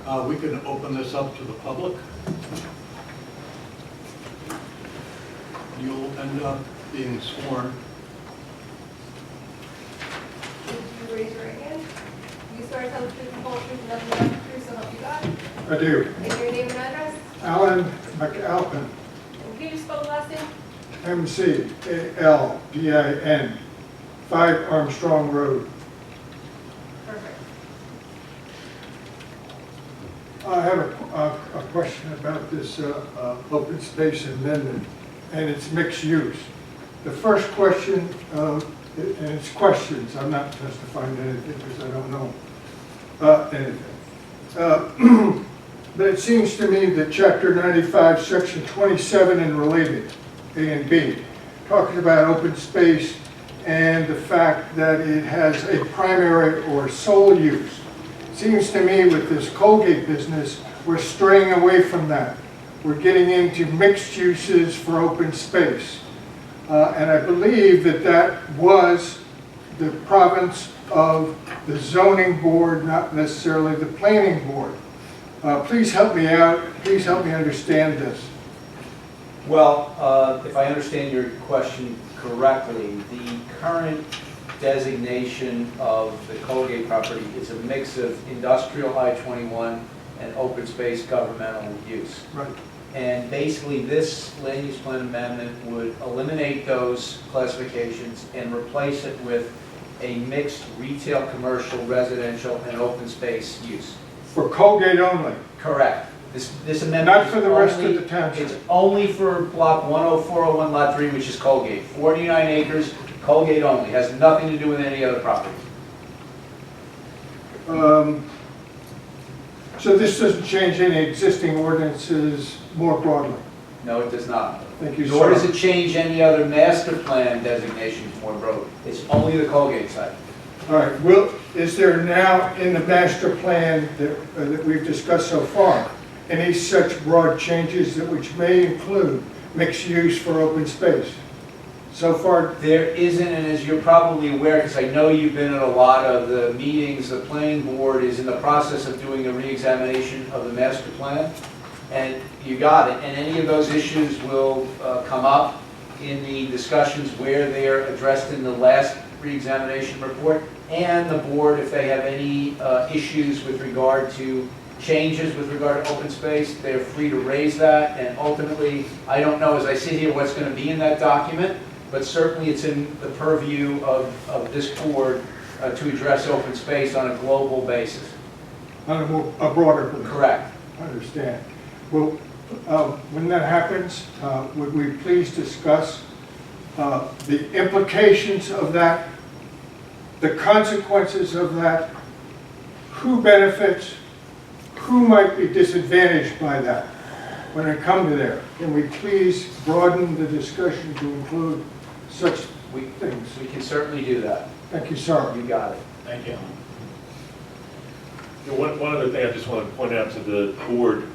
We can open this up to the public. You'll end up being sworn. Would you raise your right hand? You swear to tell the truth, the whole truth, and nothing but the truth, so help you God? I do. And your name and address? Alan McAlpin, And can you just spell the last name? McAlpin, 5 Armstrong Road. Perfect. I have a question about this open space amendment and its mixed use. The first question, and it's questions, I'm not testifying to anything because I don't know anything. But it seems to me that Chapter 95, Section 27 and related, A and B, talking about open space and the fact that it has a primary or sole use. Seems to me with this Colgate business, we're straying away from that. We're getting into mixed uses for open space. And I believe that that was the province of the zoning board, not necessarily the planning board. Please help me out. Please help me understand this. Well, if I understand your question correctly, the current designation of the Colgate property is a mix of industrial I-21 and open space governmental use. Right. And basically this land use plan amendment would eliminate those classifications and replace it with a mixed retail, commercial, residential, and open space use. For Colgate only. Correct. This amendment Not is for the rest only- of the township. It's only for block 10401 lot 3, which is Colgate. 49 acres, Colgate only. Has nothing to do with any other property. So this doesn't change any existing ordinances more broadly. No, it does not. Thank you, Nor does sir. it change any other master plan designations more broadly. It's only the Colgate side. All right. Is there now in the master plan that we've discussed so far any such broad changes that which may include mixed use for open space? So far, There isn't, and as you're probably aware, because I know you've been at a lot of the meetings, the planning board is in the process of doing a re-examination of the master plan. And you got it, and any of those issues will come up in the discussions where they're addressed in the last re-examination report. And the board, if they have any issues with regard to changes with regard to open space, they're free to raise that. And ultimately, I don't know as I sit here what's going to be in that document, but certainly it's in the purview of this board to address open space on a global basis. on a broader basis. Correct. I understand. Well, when that happens, would we please discuss the implications of that, the consequences of that, who benefits, who might be disadvantaged by that when it comes to there? Can we please broaden the discussion to include such things? We can certainly do that. Thank you, sir. You got it. Thank you. One other thing I just want to point out to the board,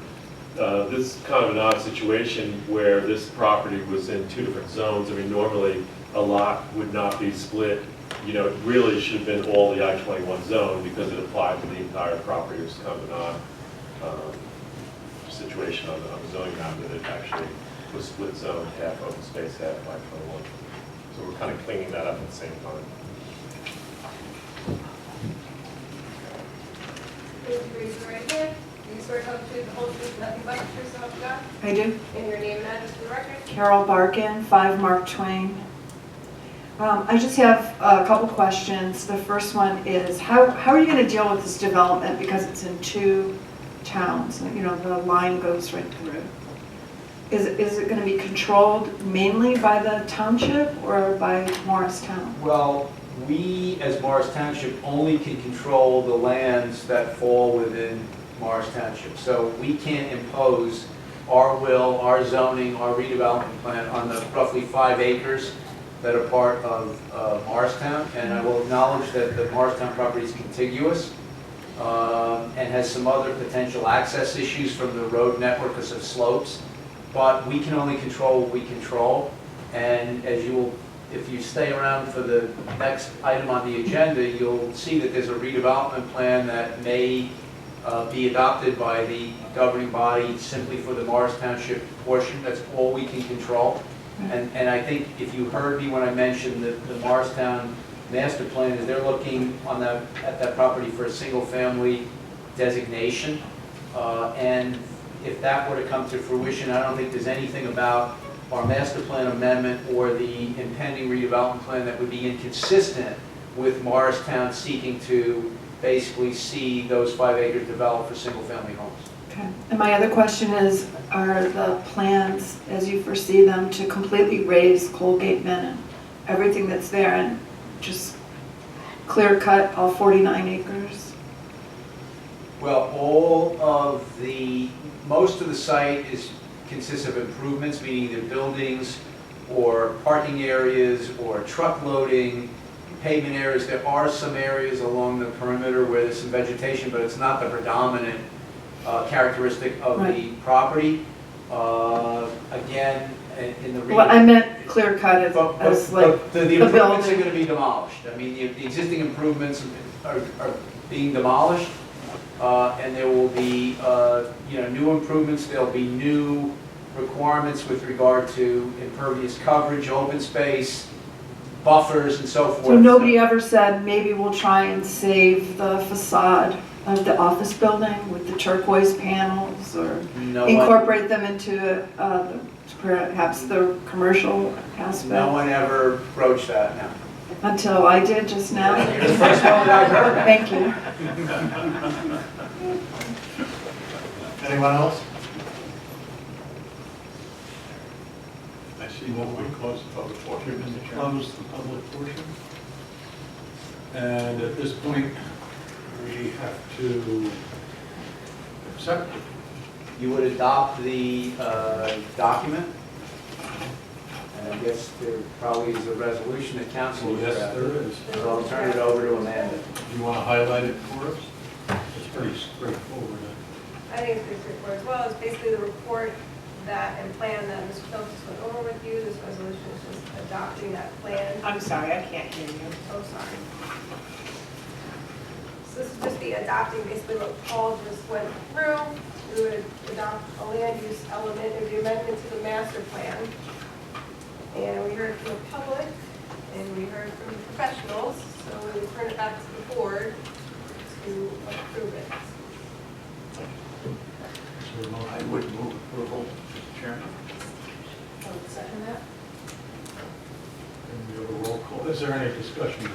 this is kind of an odd situation where this property was in 2 different zones. I mean, normally a lot would not be split. You know, it really should have been all the I-21 zone because it applied to the entire property. It was kind of an odd situation on the zoning map that it actually was split zone, half open space, half I-21. So we're kind of cleaning that up at the same time. Would you raise your right hand? Do you swear to tell the truth, the whole truth, and nothing but the truth, so help you God? I do. And your name and address for the record? Carol Barkin, 5 Mark Twain. I just have a couple questions. The first one is, how are you going to deal with this development because it's in 2 towns? You know, the line goes right through. Is it going to be controlled mainly by the township or by Morristown? Well, we, as Morris Township, only can control the lands that fall within Morris Township. So we can't impose our will, our zoning, our redevelopment plan on the roughly 5 acres that are part of Morristown. And I will acknowledge that the Morristown property is contiguous and has some other potential access issues from the road network because of slopes. But we can only control what we control. And as you will, if you stay around for the next item on the agenda, you'll see that there's a redevelopment plan that may be adopted by the governing body simply for the Morris Township portion. That's all we can control. And I think if you heard me when I mentioned the Morristown master plan, is they're looking on at that property for a single-family designation. And if that were to come to fruition, I don't think there's anything about our master plan amendment or the impending redevelopment plan that would be inconsistent with Morristown seeking to basically see those 5 acres developed for single-family homes. Okay. And my other question is, are the plans, as you foresee them, to completely raise Colgate Menon, everything that's there, and just clear cut all 49 acres? Well, most of the site consists of improvements, meaning either buildings or parking areas or truck loading, pavement areas. There are some areas along the perimeter where there's some vegetation, but it's not the predominant characteristic of the property. Again, in the Well, I meant clear cut as like the the improvements are building. going to be demolished. I mean, the existing improvements are being demolished, and there will be new improvements. There'll be new requirements with regard to impervious coverage, open space, buffers, and so forth. So nobody ever said, maybe we'll try and save the facade of the office building with the turquoise panels, or No one, incorporate them into perhaps the commercial aspect? no one ever broached that, no. Until I did just now. You're the first one that I've heard. Thank you. Anyone else? I see no one. Close the public portion. Close the public portion. And at this point, we have to accept it. You would adopt the document, and I guess there probably is a resolution that council will Yes, draft. there is. So I'll turn it over to Amanda. Do you want to highlight it for us? It's pretty straightforward. I think it's pretty straightforward as well. It's basically the report and plan that Mr. Phelps just went over with you. This resolution is just adopting that plan. I'm sorry, I can't hear you. Oh, sorry. So this is just the adopting basically what Paul just went through. We would adopt a land use element of the amendment to the master plan. And we heard from the public and we heard from professionals. So we would turn it back to the board to approve it. I would move approval, Mr. Chairman. I would second that. And we have a roll call. Is there any discussion?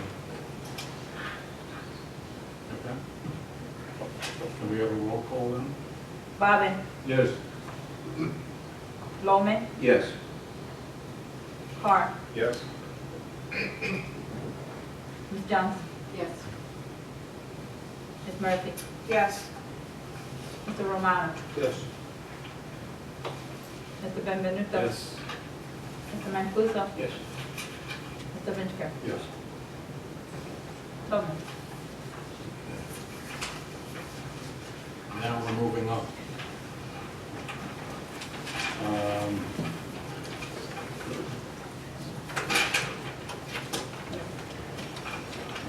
Okay. Can we have a roll call then? Bobbin, Yes. Loman, Yes. Carr, Yes. Ms. Jones, Yes. Ms. Murphy, Yes. Mr. Romano, Yes. Mr. Benvenuto, Yes. Mr. Mancuso, Yes. Mr. Ventura. Yes. So moved. Now we're moving up.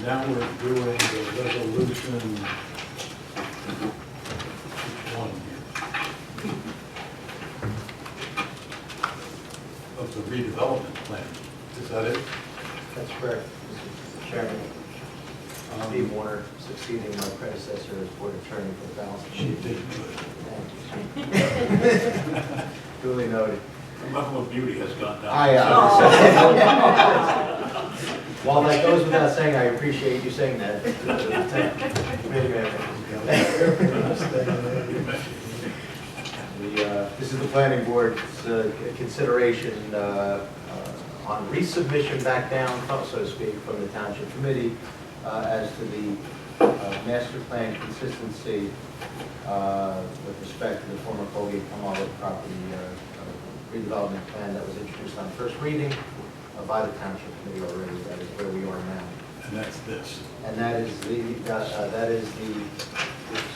Now we're doing the resolution. Which one here? Of the redevelopment plan. Is that it? That's correct, Mr. Chairman. Steve Warner, succeeding my predecessor as board attorney for the balance of the She sheet. did good. Thank you. Duly noted. The level of beauty has gone down. While that goes without saying, I appreciate you saying that. This is the planning board's consideration on resubmission back down, so to speak, from the township committee as to the master plan consistency with respect to the former Colgate Palmolive property redevelopment plan that was introduced on first reading by the township committee already. That is where we are now. And that's this. And that is the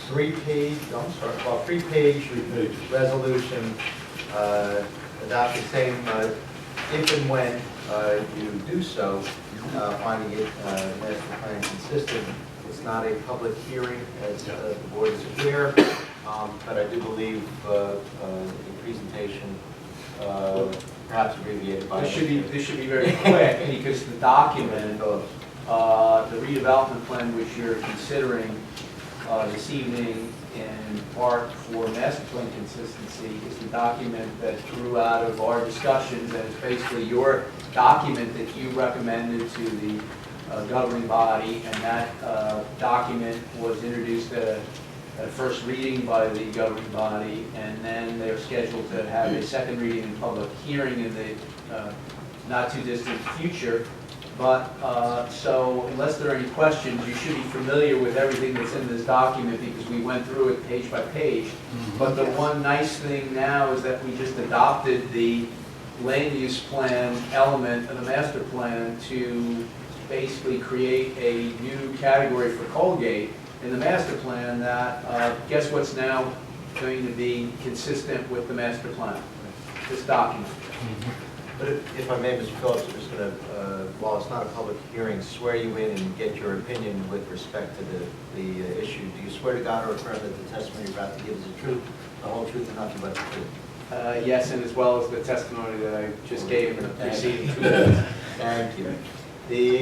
three-page, I'm sorry, well, three-page resolution adopting same, if and when you do so, finding it master plan consistent. It's not a public hearing, as the board is aware, but I do believe the presentation perhaps abbreviated by... This should be very quick, because the document, the redevelopment plan which you're considering this evening in part for master plan consistency is the document that grew out of our discussions, and it's basically your document that you recommended to the governing body, and that document was introduced at a first reading by the governing body, and then they're scheduled to have a second reading and public hearing in the not too distant future. But, so unless there are any questions, you should be familiar with everything that's in this document because we went through it page by page. But the one nice thing now is that we just adopted the land use plan element of the master plan to basically create a new category for Colgate in the master plan that, guess what's now going to be consistent with the master plan, this document. But if I may, Mr. Phillips, I'm just going to, while it's not a public hearing, swear you in and get your opinion with respect to the issue. Do you swear to God or affirm that the testimony you're about to give is the truth, the whole truth, and nothing but the truth? Yes, and as well as the testimony that I just gave in the preceding 2 minutes. Thank you.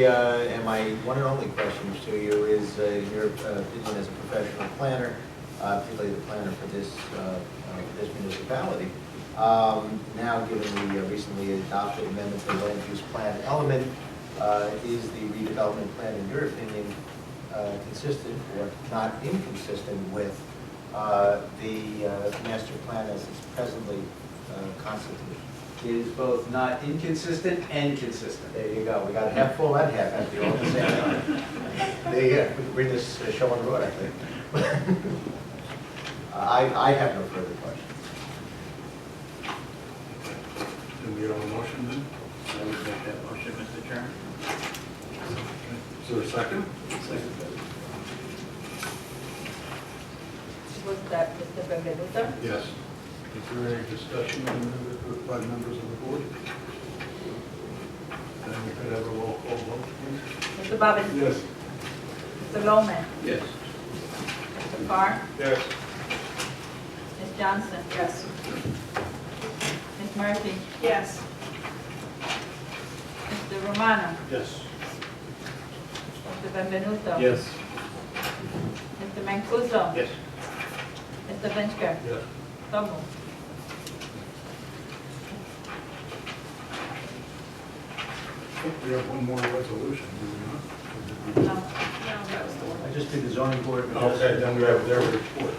And my one and only question to you is your opinion as a professional planner, particularly the planner for this municipality. Now, given the recently adopted amendment to the land use plan element, is the redevelopment plan, in your opinion, consistent or not inconsistent with the master plan as it's presently constituted? It is both not inconsistent and consistent. There you go. We got half full and half empty all at the same time. We can bring this show on the road, I think. I have no further questions. Do we have a motion then? I would make that motion, Mr. Chairman. Is there a second? Second. Was that Mr. Benvenuto? Yes. Is there any discussion by members of the board? Then we could have a roll call vote, please. Mr. Bobbin? Yes. Mr. Loman? Yes. Mr. Carr? Yes. Ms. Johnson? Yes. Ms. Murphy? Yes. Mr. Romano? Yes. Mr. Benvenuto? Yes. Mr. Mancuso? Yes. Mr. Venture? Yes. So moved. We have one more resolution, do we not? No. I just did the zoning board. Okay, then we have their report.